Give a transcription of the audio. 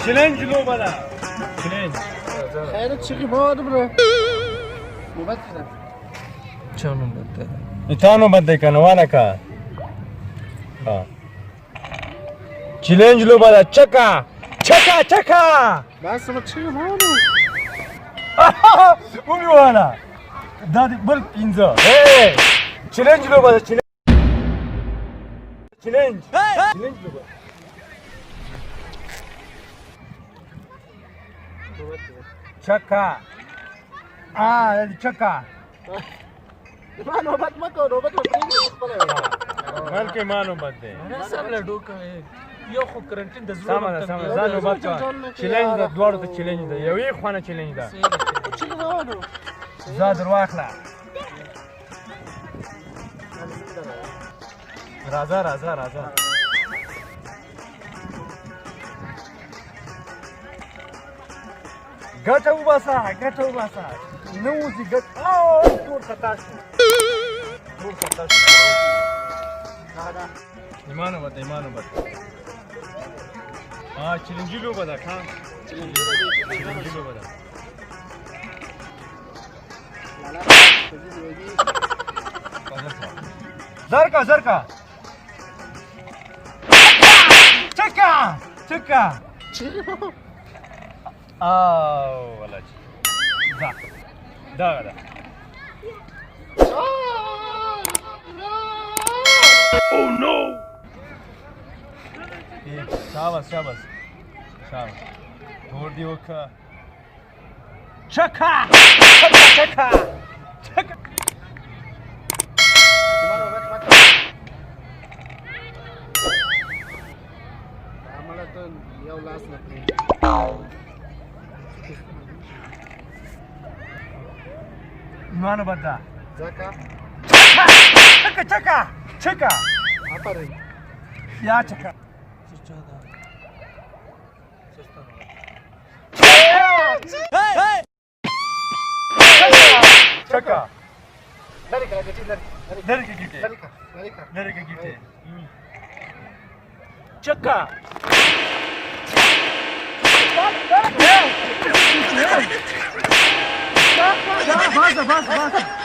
چلنج لوبه ده چلنج خیرت چی بود برو نوبت ده چه نوبت ده تا نوبت ده کنه وانه که چلنج لوبه ده چکه چکه چکه بس ما چی بود ومي وانا دادي بل بينزا چلنج لوبه ده چلنج چلنج لوبه چکه چکه ما نوبت مکو نوبت بلکې ما نوبت دی سم لډو کوي یو خو کرنټین د زړه سمه ده سمه ده ځان نوبت کوه چلنج ده دواړو ته چلنج ده یوې خوانه چلنج ده چی بود زه در واخله راځه راځه راځه ګټه وباسه ګټه وباسه نه وځي ګټه ټول خطا شو ټول خطا شو ایمان وبد ایمان وبد چلنجي لوبه ده ښه چلنجي لوبه ده زرکا زرکا چکا چکا آو ولا دا دا دا Oh no! شاباش شاباش شاباش دور دیو که چکا چکا چکا چکا عملتون یو لاس نه پرې ایمانو بدا ځکه چکا چکا چکا اپرې یا چکا چا دا چکا لری کا ګټي لری لری کې گیټه لری کا لری کې گیټه چکا بس بس بس